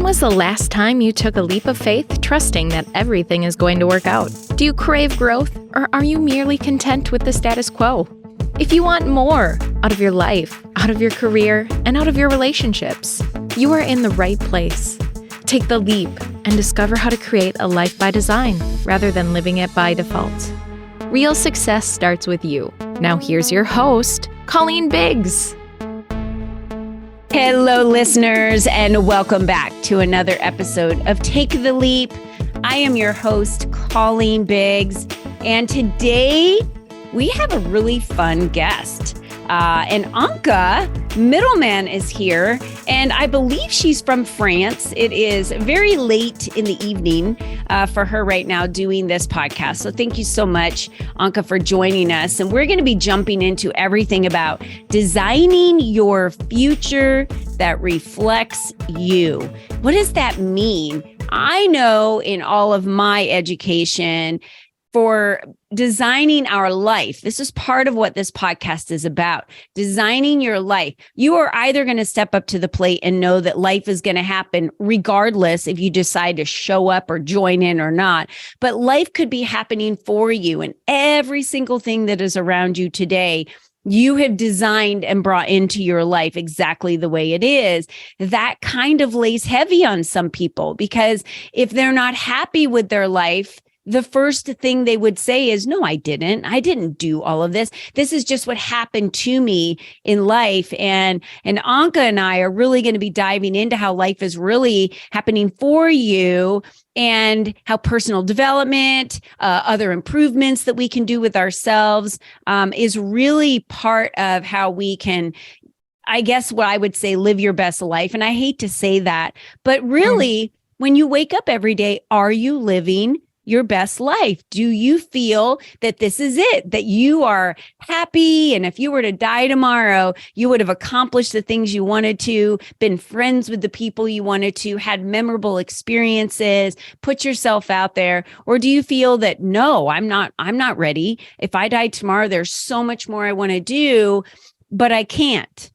was the last time you took a leap of faith, trusting that everything is going to work out? Do you crave growth, or are you merely content with the status quo? If you want more out of your life, out of your career, and out of your relationships, you are in the right place. Take the leap and discover how to create a life by design rather than living it by default. Real success starts with you. Now here's your host, Colleen Biggs. Hello, listeners, and welcome back to another episode of Take the Leap. I am your host, Colleen Biggs, and today we have a really fun guest. And Anke, Middelmann, is here, and I believe she's from France. It is very late in the evening for her right now doing this podcast. So thank you so much, Anke, for joining us. And we're going to be jumping into everything about designing your future that reflects you. What does that mean? I know in all of my education, for designing our life. This is part of what this podcast is about. Designing your life. You are either going to step up to the plate and know that life is going to happen regardless if you decide to show up or join in or not. But life could be happening for you, and every single thing that is around you today, you have designed and brought into your life exactly the way it is. That kind of lays heavy on some people, because if they're not happy with their life, the first thing they would say is, no, I didn't do all of this. This is just what happened to me in life. And Anke and I are really going to be diving into how life is really happening for you, and how personal development, other improvements that we can do with ourselves, is really part of how we can, I guess what I would say, live your best life. And I hate to say that, but really, when you wake up every day, are you living your best life? Do you feel that this is it, that you are happy? And if you were to die tomorrow, you would have accomplished the things you wanted to, been friends with the people you wanted to, had memorable experiences, put yourself out there? Or do you feel that, no, I'm not ready. If I die tomorrow, there's so much more I want to do, but I can't.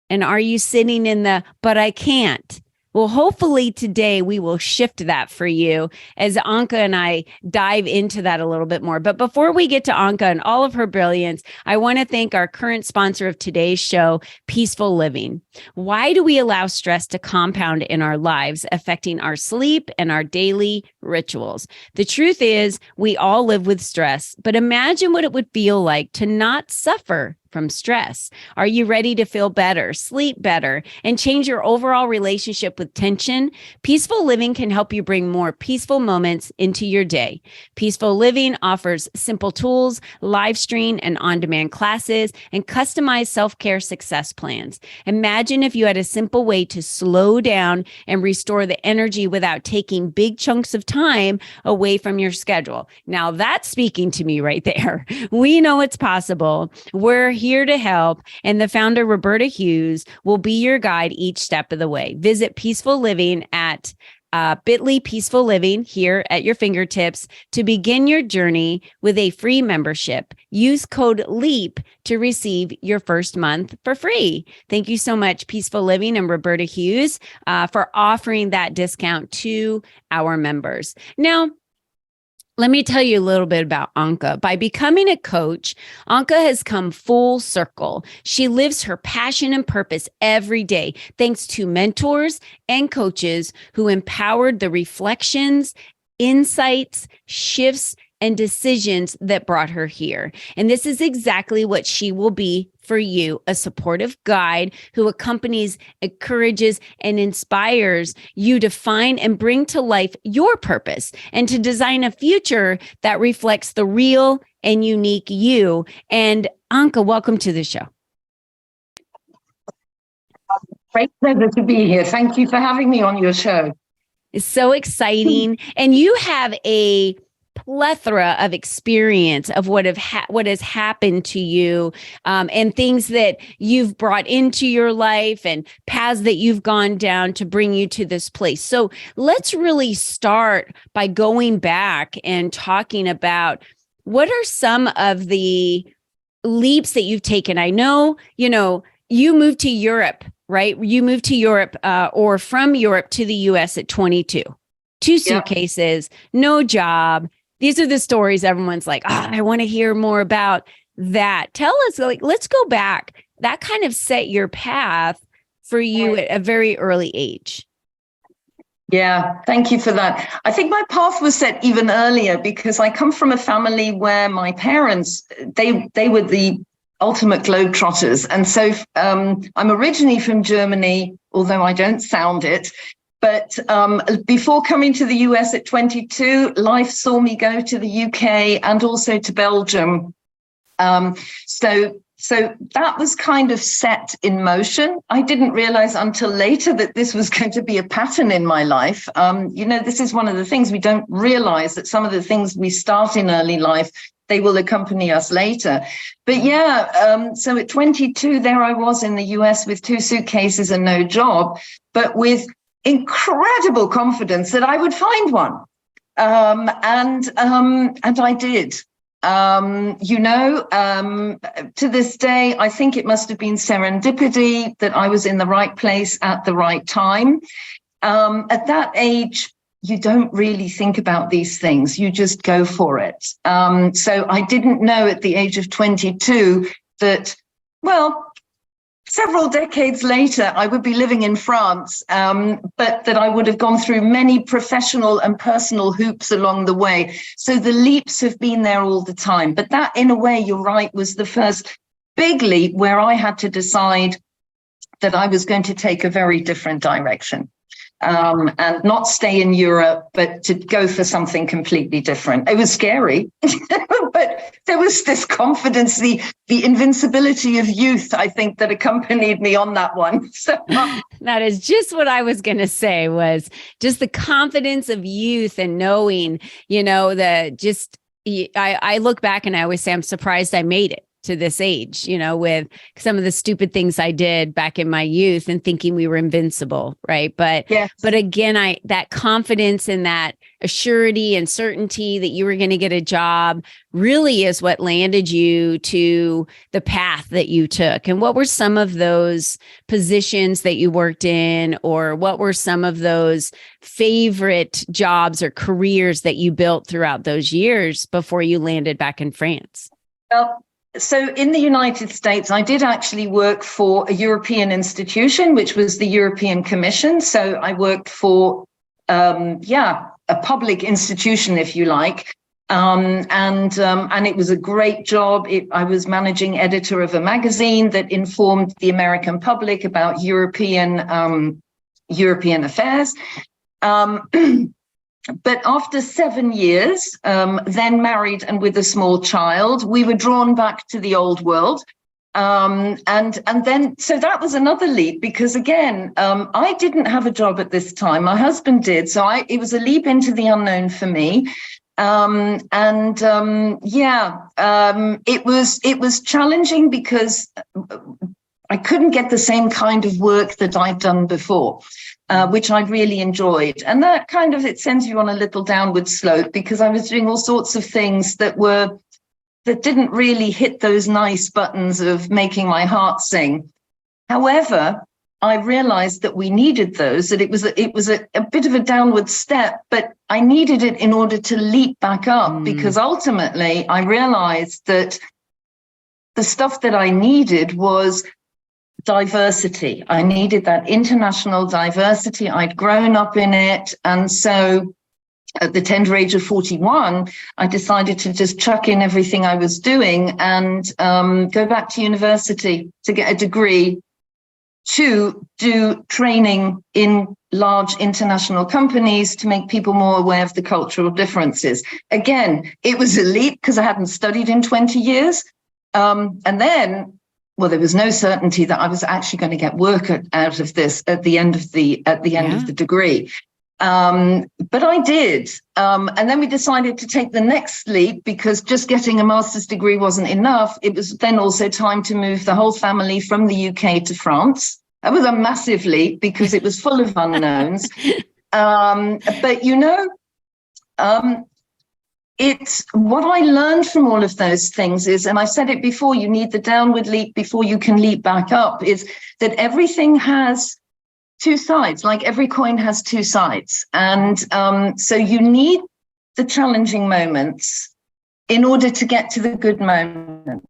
And are you sitting in the, but I can't? Well, hopefully today we will shift that for you as Anke and I dive into that a little bit more. But before we get to Anke and all of her brilliance, I want to thank our current sponsor of today's show, Peaceful Living. Why do we allow stress to compound in our lives, affecting our sleep and our daily rituals? The truth is, we all live with stress, but imagine what it would feel like to not suffer from stress. Are you ready to feel better, sleep better, and change your overall relationship with tension? Peaceful Living can help you bring more peaceful moments into your day. Peaceful Living offers simple tools, live stream and on-demand classes, and customized self-care success plans. Imagine if you had a simple way to slow down and restore the energy without taking big chunks of time away from your schedule. Now that's speaking to me right there. We know it's possible. We're here to help, and the founder, Roberta Hughes, will be your guide each step of the way. Visit Peaceful Living at bit.ly Peaceful Living here at your fingertips to begin your journey with a free membership. Use code LEAP to receive your first month for free. Thank you so much, Peaceful Living and Roberta Hughes, for offering that discount to our members. Now, let me tell you a little bit about Anke. By becoming a coach, Anke has come full circle. She lives her passion and purpose every day, thanks to mentors and coaches who empowered the reflections, insights, shifts, and decisions that brought her here. And this is exactly what she will be for you, a supportive guide who accompanies, encourages, and inspires you to find and bring to life your purpose and to design a future that reflects the real and unique you. And Anke, welcome to the show. Great pleasure to be here. Thank you for having me on your show. It's so exciting. And you have a plethora of experience of what has happened to you, and things that you've brought into your life and paths that you've gone down to bring you to this place. So let's really start by going back and talking about what are some of the leaps that you've taken. I know, you moved to Europe right? You moved to Europe or from Europe to the US at 22. Two suitcases, no job. These are the stories everyone's like, I want to hear more about that. Tell us, like, let's go back. That kind of set your path for you at a very early age. Yeah, thank you for that. I think my path was set even earlier because I come from a family where my parents, they were the ultimate globetrotters. And so I'm originally from Germany, although I don't sound it. But before coming to the US at 22, life saw me go to the UK and also to Belgium. So that was kind of set in motion. I didn't realize until later that this was going to be a pattern in my life. This is one of the things we don't realize, that some of the things we start in early life, they will accompany us later. But so at 22, there I was in the US with 2 suitcases and no job, but with incredible confidence that I would find one. And I did. To this day, I think it must have been serendipity that I was in the right place at the right time. At that age, you don't really think about these things. You just go for it. So I didn't know at the age of 22 that, several decades later, I would be living in France, but that I would have gone through many professional and personal hoops along the way. So the leaps have been there all the time. But that, in a way, you're right, was the first big leap where I had to decide that I was going to take a very different direction. And not stay in Europe, but to go for something completely different. It was scary, but there was this confidence, the invincibility of youth, I think, that accompanied me on that one. So that is just what I was going to say, was just the confidence of youth and knowing, I look back and I always say, I'm surprised I made it to this age, with some of the stupid things I did back in my youth and thinking we were invincible. Right. But again, that confidence and that assurity and certainty that you were going to get a job really is what landed you to the path that you took. And what were some of those positions that you worked in, or what were some of those favorite jobs or careers that you built throughout those years before you landed back in France? Well, so in the United States, I did actually work for a European institution, which was the European Commission. So I worked for, a public institution, if you like. And it was a great job. I was managing editor of a magazine that informed the American public about European affairs. But after 7 years, then married and with a small child, we were drawn back to the old world. And then, so that was another leap, because again, I didn't have a job at this time. My husband did. So it was a leap into the unknown for me. It was challenging because I couldn't get the same kind of work that I'd done before. Which I really enjoyed. And that it sends you on a little downward slope, because I was doing all sorts of things that didn't really hit those nice buttons of making my heart sing. However, I realized that we needed those, that it was a bit of a downward step, but I needed it in order to leap back up, because ultimately I realized that the stuff that I needed was diversity. I needed that international diversity. I'd grown up in it. And so at the tender age of 41, I decided to just chuck in everything I was doing and go back to university to get a degree, to do training in large international companies to make people more aware of the cultural differences. Again, it was a leap because I hadn't studied in 20 years. And then, there was no certainty that I was actually going to get work out of this at the end of the degree. But I did. And then we decided to take the next leap, because just getting a master's degree wasn't enough. It was then also time to move the whole family from the UK to France. That was a massive leap because it was full of unknowns. But it's what I learned from all of those things is, and I said it before, you need the downward leap before you can leap back up, is that everything has two sides, like every coin has two sides. And so you need the challenging moments in order to get to the good moment.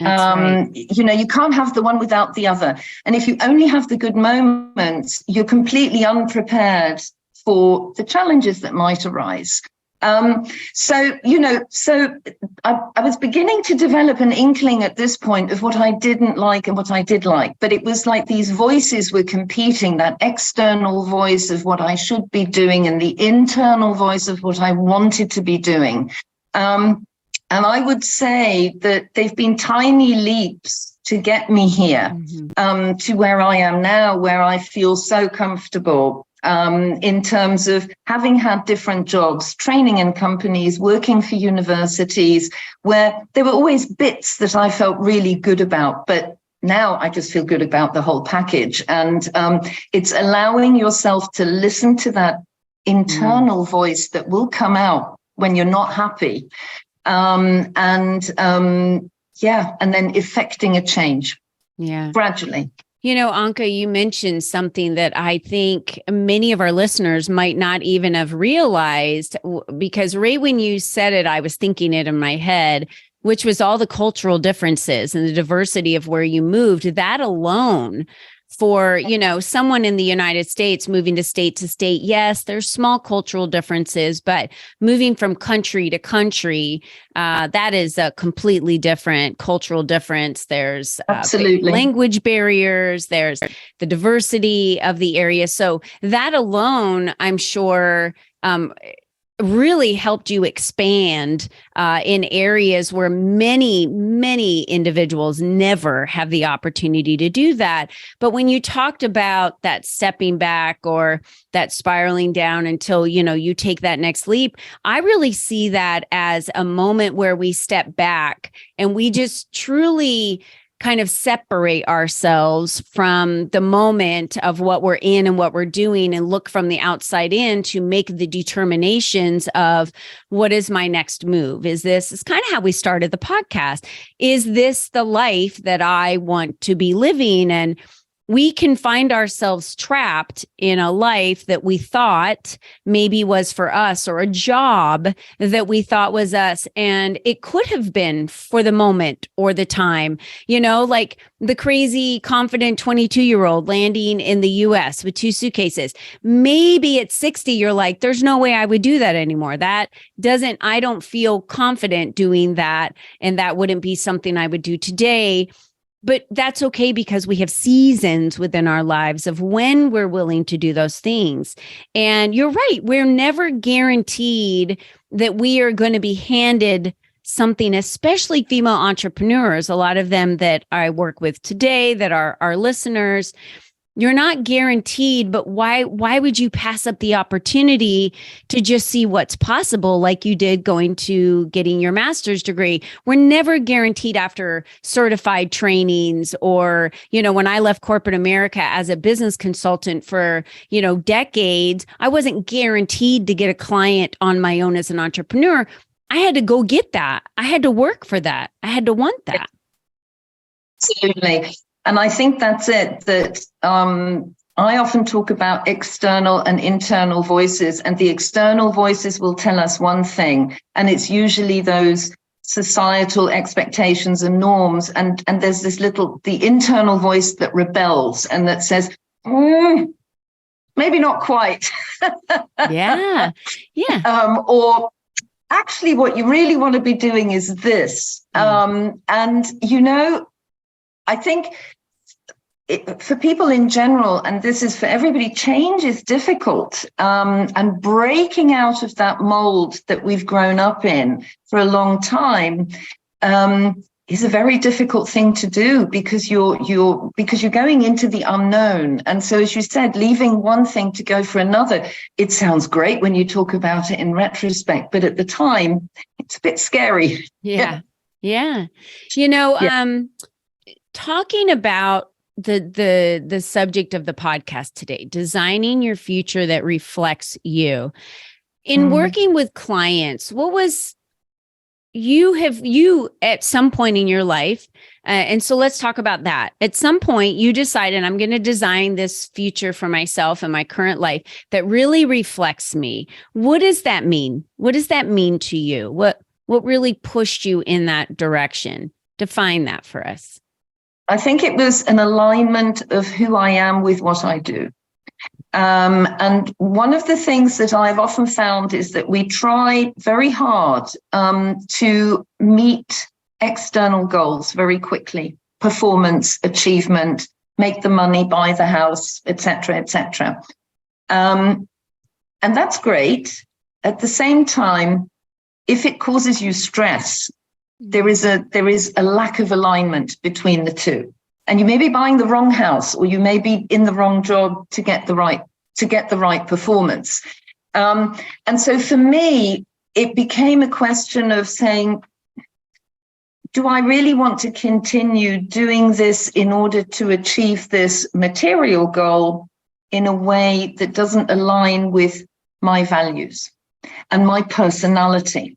Right. You can't have the one without the other. And if you only have the good moments, you're completely unprepared for the challenges that might arise. So I was beginning to develop an inkling at this point of what I didn't like and what I did like, but it was like these voices were competing, that external voice of what I should be doing and the internal voice of what I wanted to be doing. And I would say that they've been tiny leaps to get me here, to where I am now, where I feel so comfortable. In terms of having had different jobs, training in companies, working for universities, where there were always bits that I felt really good about, but now I just feel good about the whole package. And it's allowing yourself to listen to that internal voice that will come out when you're not happy. And then effecting a change gradually. Anke, you mentioned something that I think many of our listeners might not even have realized, because right when you said it, I was thinking it in my head, which was all the cultural differences and the diversity of where you moved. That alone, for, someone in the United States moving to state, yes, there's small cultural differences, but moving from country to country, that is a completely different cultural difference. There's absolutely language barriers, there's the diversity of the area. So that alone, I'm sure, really helped you expand in areas where many individuals never have the opportunity to do that. But when you talked about that stepping back or that spiraling down until, you take that next leap, I really see that as a moment where we step back and we just truly kind of separate ourselves from the moment of what we're in and what we're doing and look from the outside in to make the determinations of what is my next move? Is this, it's kind of how we started the podcast. Is this the life that I want to be living? And we can find ourselves trapped in a life that we thought maybe was for us, or a job that we thought was us. And it could have been for the moment or the time, like the crazy, confident 22-year-old landing in the US with 2 suitcases. Maybe at 60, you're like, there's no way I would do that anymore. I don't feel confident doing that. And that wouldn't be something I would do today. But that's okay, because we have seasons within our lives of when we're willing to do those things. And you're right. We're never guaranteed that we are going to be handed something, especially female entrepreneurs. A lot of them that I work with today that are our listeners, you're not guaranteed, but why would you pass up the opportunity to just see what's possible, like you did going to getting your master's degree? We're never guaranteed after certified trainings, or, when I left corporate America as a business consultant for, decades, I wasn't guaranteed to get a client on my own as an entrepreneur. I had to go get that. I had to work for that. I had to want that. Absolutely. And I think that's it, that I often talk about external and internal voices, and the external voices will tell us one thing, and it's usually those societal expectations and norms. And there's the internal voice that rebels and that says, maybe not quite. Yeah. Or actually what you really want to be doing is this. And, I think for people in general, and this is for everybody, change is difficult. And breaking out of that mold that we've grown up in for a long time is a very difficult thing to do, because you're going into the unknown. And so, as you said, leaving one thing to go for another, it sounds great when you talk about it in retrospect, but at the time, it's a bit scary. Yeah. Talking about the subject of the podcast today, designing your future that reflects you. In working with clients, what was you at some point in your life, and so let's talk about that. At some point, you decided I'm going to design this future for myself and my current life that really reflects me. What does that mean? What does that mean to you? What really pushed you in that direction? Define that for us. I think it was an alignment of who I am with what I do. And one of the things that I've often found is that we try very hard to meet external goals very quickly, performance, achievement, make the money, buy the house, etc., etc. And that's great. At the same time, if it causes you stress, there is a lack of alignment between the two. And you may be buying the wrong house, or you may be in the wrong job to get the right performance. And so for me, it became a question of saying, do I really want to continue doing this in order to achieve this material goal in a way that doesn't align with my values and my personality?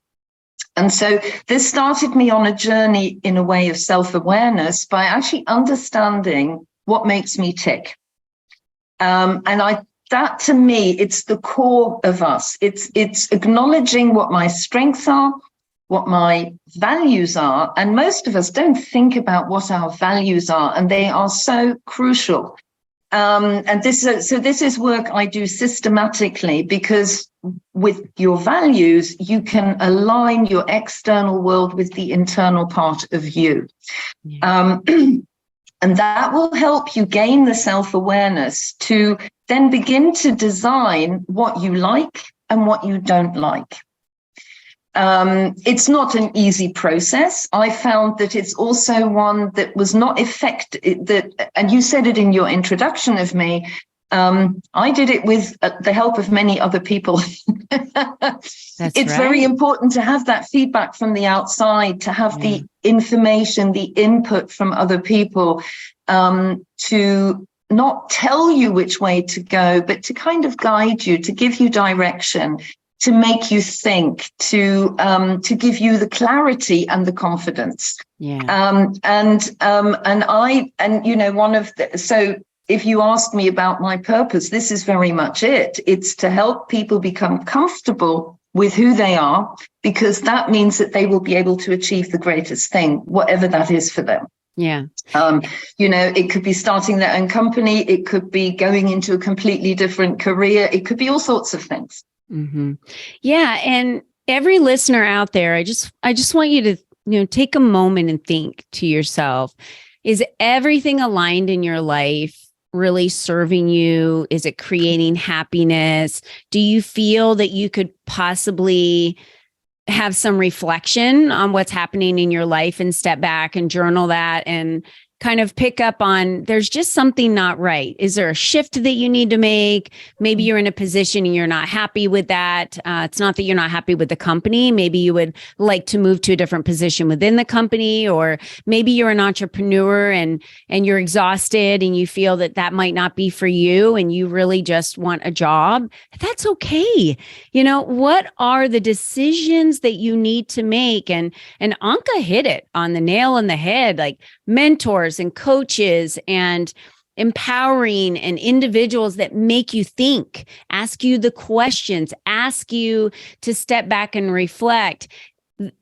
And so this started me on a journey in a way of self-awareness by actually understanding what makes me tick. That to me, it's the core of us. It's acknowledging what my strengths are, what my values are. And most of us don't think about what our values are, and they are so crucial. And this is work I do systematically, because with your values, you can align your external world with the internal part of you. Yeah. And that will help you gain the self-awareness to then begin to design what you like and what you don't like. It's not an easy process. I found that it's also one that was not effective. And you said it in your introduction of me. I did it with the help of many other people. It's very important to have that feedback from the outside, to have the information, the input from other people, to not tell you which way to go, but to kind of guide you, to give you direction, to make you think, to give you the clarity and the confidence. Yeah. So if you ask me about my purpose, this is very much it. It's to help people become comfortable with who they are, because that means that they will be able to achieve the greatest thing, whatever that is for them. Yeah. It could be starting their own company. It could be going into a completely different career. It could be all sorts of things. Mm-hmm. Yeah. And every listener out there, I just want you to, take a moment and think to yourself, is everything aligned in your life really serving you? Is it creating happiness? Do you feel that you could possibly have some reflection on what's happening in your life and step back and journal that and kind of pick up on, there's just something not right? Is there a shift that you need to make? Maybe you're in a position and you're not happy with that. It's not that you're not happy with the company. Maybe you would like to move to a different position within the company, or maybe you're an entrepreneur and you're exhausted and you feel that might not be for you and you really just want a job. That's okay. What are the decisions that you need to make? And Anke hit it on the nail on the head, like mentors and coaches and empowering and individuals that make you think, ask you the questions, ask you to step back and reflect.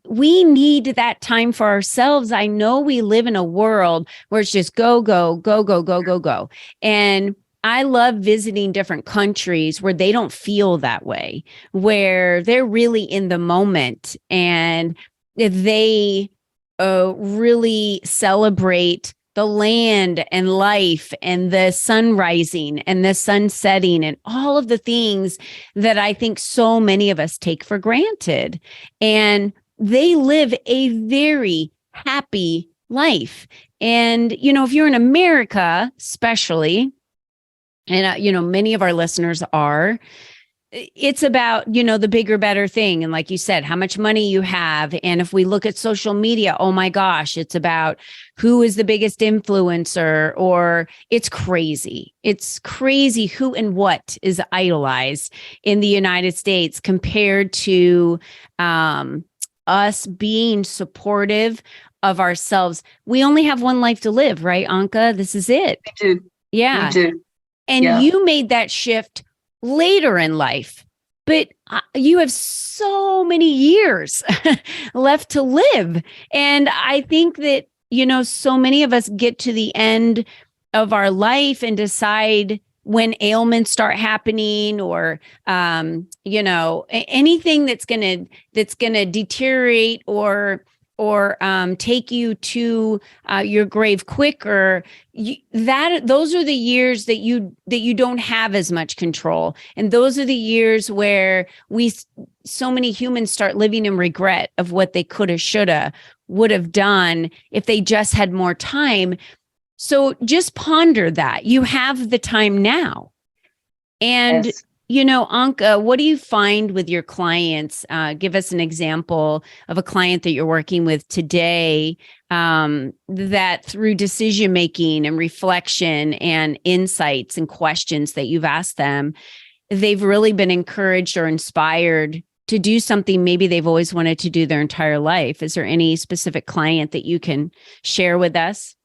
We need that time for ourselves. I know we live in a world where it's just go, go, go, go, go, go, go. And I love visiting different countries where they don't feel that way, where they're really in the moment and they really celebrate the land and life and the sun rising and the sun setting and all of the things that I think so many of us take for granted. And they live a very happy life. And, if you're in America, especially, and, many of our listeners are, it's about, the bigger, better thing. And like you said, how much money you have. And if we look at social media, oh my gosh, it's about who is the biggest influencer, or it's crazy. It's crazy who and what is idolized in the United States compared to, us being supportive of ourselves. We only have one life to live, right, Anke? This is it. We do. Yeah. We do. And Yeah. you made that shift later in life, but you have so many years left to live. And I think that, so many of us get to the end of our life and decide when ailments start happening, or anything that's gonna deteriorate or take you to your grave quicker. Those are the years that you don't have as much control, and those are the years where so many humans start living in regret of what they coulda, shoulda, would have done if they just had more time. So just ponder that. You have the time now. And, Yes. Anke, what do you find with your clients? Give us an example of a client that you're working with today that through decision-making and reflection and insights and questions that you've asked them, they've really been encouraged or inspired to do something maybe they've always wanted to do their entire life. Is there any specific client that you can share with us?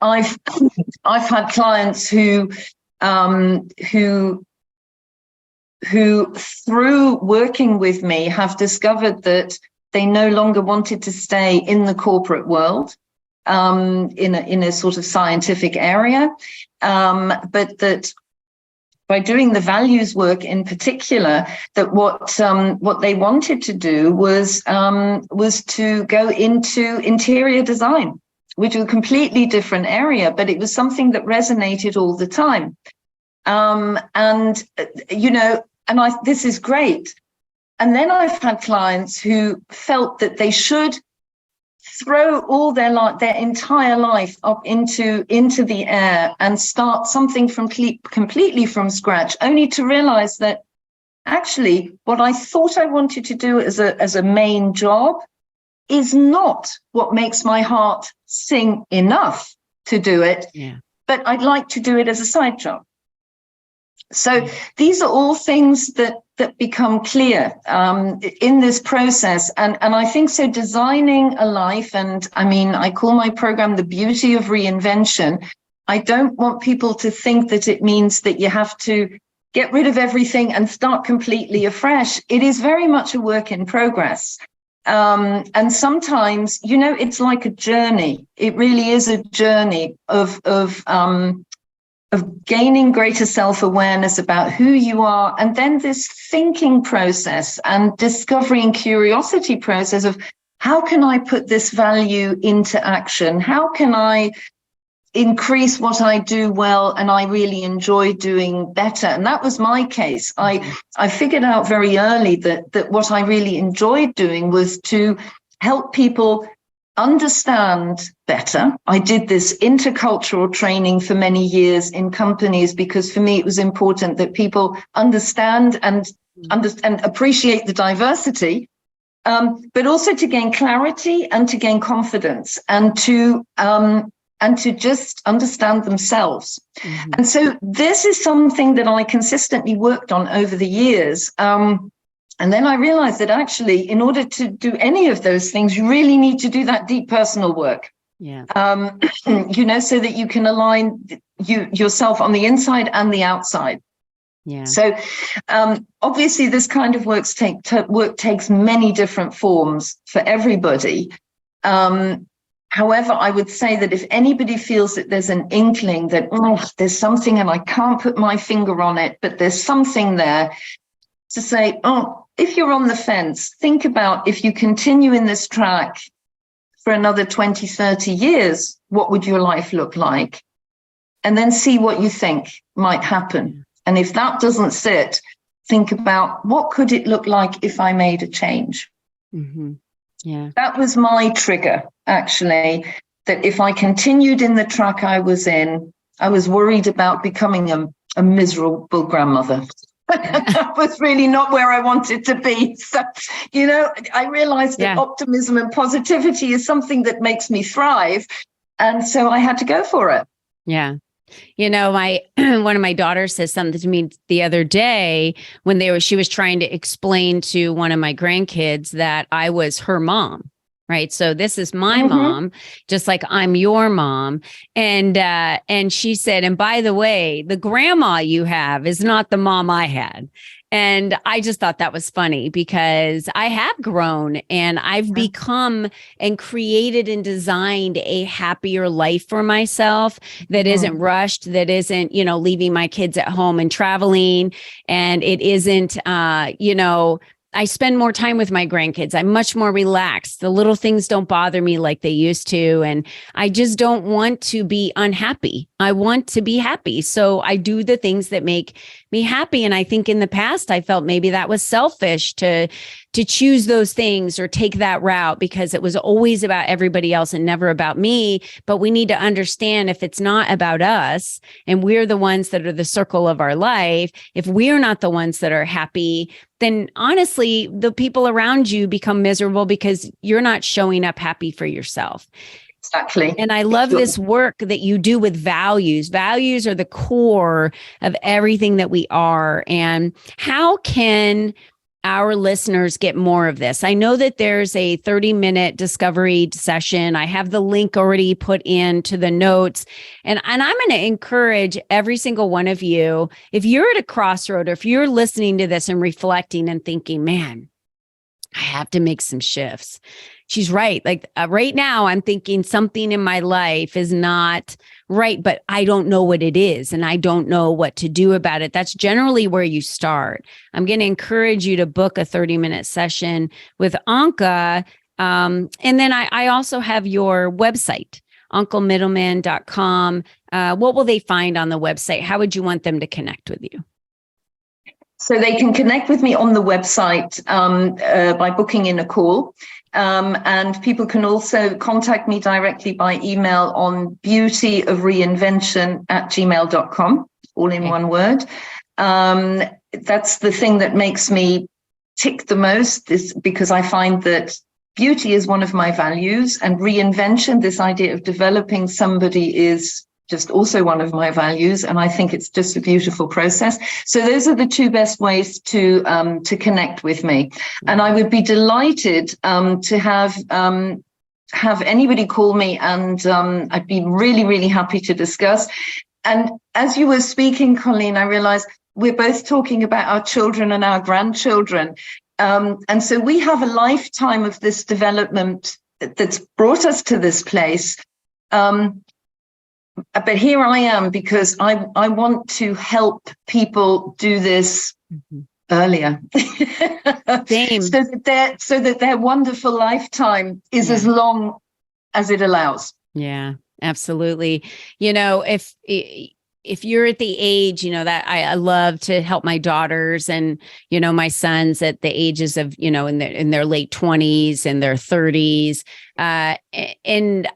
I've had clients who through working with me have discovered that they no longer wanted to stay in the corporate world, in a sort of scientific area, but that by doing the values work in particular, that what they wanted to do was to go into interior design, which was a completely different area, but it was something that resonated all the time. This is great. And then I've had clients who felt that they should throw all their entire life up into the air and start something completely from scratch, only to realize that actually what I thought I wanted to do as a main job is not what makes my heart sing enough to do it, but I'd like to do it as a side job. So these are all things that become clear in this process. And I think so designing a life, and I call my program The Beauty of Reinvention. I don't want people to think that it means that you have to get rid of everything and start completely afresh. It is very much a work in progress. And sometimes, it's like a journey. It really is a journey of gaining greater self-awareness about who you are, and then this thinking process and discovery and curiosity process of how can I put this value into action? How can I increase what I do well and I really enjoy doing better? And that was my case. I figured out very early that what I really enjoyed doing was to help people understand better. I did this intercultural training for many years in companies because for me it was important that people understand and appreciate the diversity, but also to gain clarity and to gain confidence and to just understand themselves. Mm-hmm. And so this is something that I consistently worked on over the years. And then I realized that actually, in order to do any of those things, you really need to do that deep personal work. Yeah. So that you can align yourself on the inside and the outside. Yeah. So obviously, this kind of work takes many different forms for everybody. However, I would say that if anybody feels that there's an inkling that there's something and I can't put my finger on it, but there's something there, to say, if you're on the fence, think about if you continue in this track for another 20, 30 years, what would your life look like? And then see what you think might happen. And if that doesn't sit, think about what could it look like if I made a change? Mm-hmm. Yeah, that was my trigger, actually, that if I continued in the track I was in, I was worried about becoming a miserable grandmother. That was really not where I wanted to be. So, I realized that optimism and positivity is something that makes me thrive. And so I had to go for it. Yeah. You know, my one of my daughters says something to me the other day when she was trying to explain to one of my grandkids that I was her mom. Right. So this is my mom, just like I'm your mom. And she said, and by the way, the grandma you have is not the mom I had. And I just thought that was funny because I have grown and I've become and created and designed a happier life for myself that isn't rushed, that isn't, leaving my kids at home and traveling. And it isn't, I spend more time with my grandkids. I'm much more relaxed. The little things don't bother me like they used to. And I just don't want to be unhappy. I want to be happy. So I do the things that make me happy. And I think in the past, I felt maybe that was selfish to choose those things or take that route because it was always about everybody else and never about me. But we need to understand if it's not about us and we're the ones that are the circle of our life, if we're not the ones that are happy, then honestly, the people around you become miserable because you're not showing up happy for yourself. Exactly. And I love this work that you do with values. Values are the core of everything that we are. And how can our listeners get more of this? I know that there's a 30-minute discovery session. I have the link already put into the notes. And I'm going to encourage every single one of you, if you're at a crossroad or if you're listening to this and reflecting and thinking, man, I have to make some shifts. She's right. Like right now, I'm thinking something in my life is not right, but I don't know what it is and I don't know what to do about it. That's generally where you start. I'm going to encourage you to book a 30-minute session with Anke. And then I also have your website, unclemiddelmann.com. What will they find on the website? How would you want them to connect with you? So they can connect with me on the website by booking in a call. And people can also contact me directly by email on beautyofreinvention@gmail.com, all in one word. That's the thing that makes me tick the most, is because I find that beauty is one of my values, and reinvention, this idea of developing somebody, is just also one of my values, and I think it's just a beautiful process. So those are the two best ways to connect with me, and I would be delighted to have anybody call me, and I'd be really, really happy to discuss. And as you were speaking, Colleen, I realized we're both talking about our children and our grandchildren, and so we have a lifetime of this development that's brought us to this place. But here I am because I want to help people do this earlier. Same. so that their wonderful lifetime is as long as it allows. Yeah, absolutely. If you're at the age, that I love to help my daughters and, my sons at the ages of, in their late 20s and their 30s. And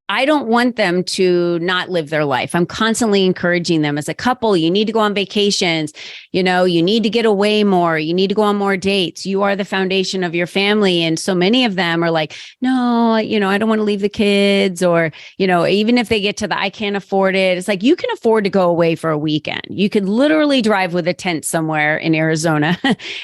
I don't want them to not live their life. I'm constantly encouraging them as a couple. You need to go on vacations. You need to get away more. You need to go on more dates. You are the foundation of your family. And so many of them are like, no, I don't want to leave the kids, or, even if they get to I can't afford it. It's like, you can afford to go away for a weekend. You could literally drive with a tent somewhere in Arizona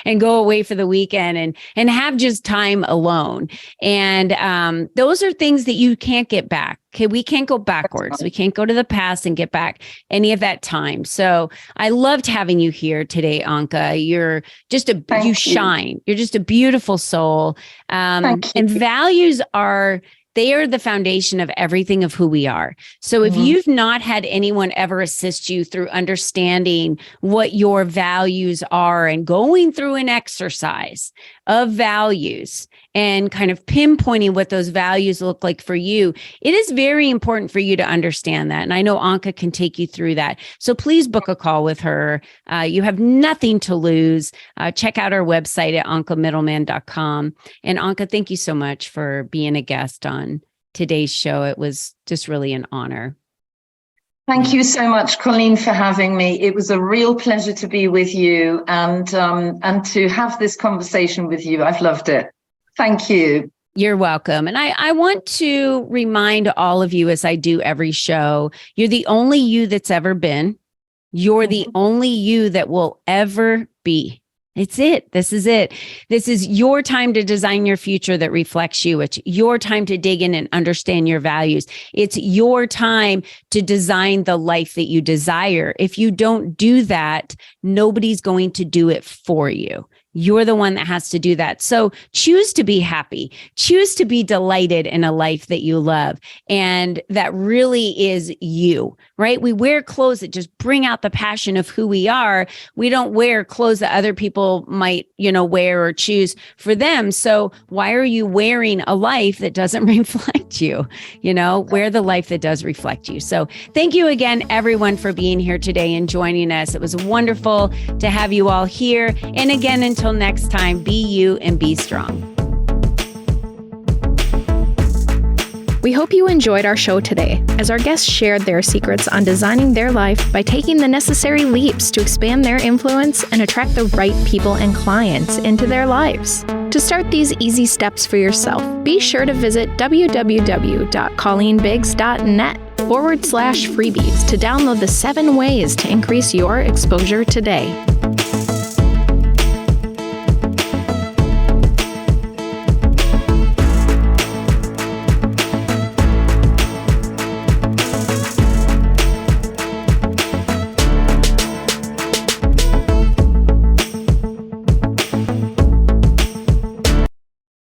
and go away for the weekend and have just time alone. And those are things that you can't get back. Okay, we can't go backwards. We can't go to the past and get back any of that time. So I loved having you here today, Anke. You're just you shine. You're just a beautiful soul. And values they are the foundation of everything of who we are. So if you've not had anyone ever assist you through understanding what your values are and going through an exercise of values and kind of pinpointing what those values look like for you, it is very important for you to understand that. And I know Anke can take you through that. So please book a call with her. You have nothing to lose. Check out our website at unclemiddelmann.com. And Anke, thank you so much for being a guest on today's show. It was just really an honor. Thank you so much, Colleen, for having me. It was a real pleasure to be with you and to have this conversation with you. I've loved it. Thank you. You're welcome. And I want to remind all of you, as I do every show, you're the only you that's ever been. You're the only you that will ever be. It's it. This is it. This is your time to design your future that reflects you. It's your time to dig in and understand your values. It's your time to design the life that you desire. If you don't do that, nobody's going to do it for you. You're the one that has to do that. So choose to be happy, choose to be delighted in a life that you love. And that really is you, right? We wear clothes that just bring out the passion of who we are. We don't wear clothes that other people might, wear or choose for them. So why are you wearing a life that doesn't reflect you? Wear the life that does reflect you. So thank you again, everyone, for being here today and joining us. It was wonderful to have you all here. And again, until next time, be you and be strong. We hope you enjoyed our show today, as our guests shared their secrets on designing their life by taking the necessary leaps to expand their influence and attract the right people and clients into their lives. To start these easy steps for yourself, be sure to visit www.colleenbiggs.net/freebies to download the 7 ways to increase your exposure today.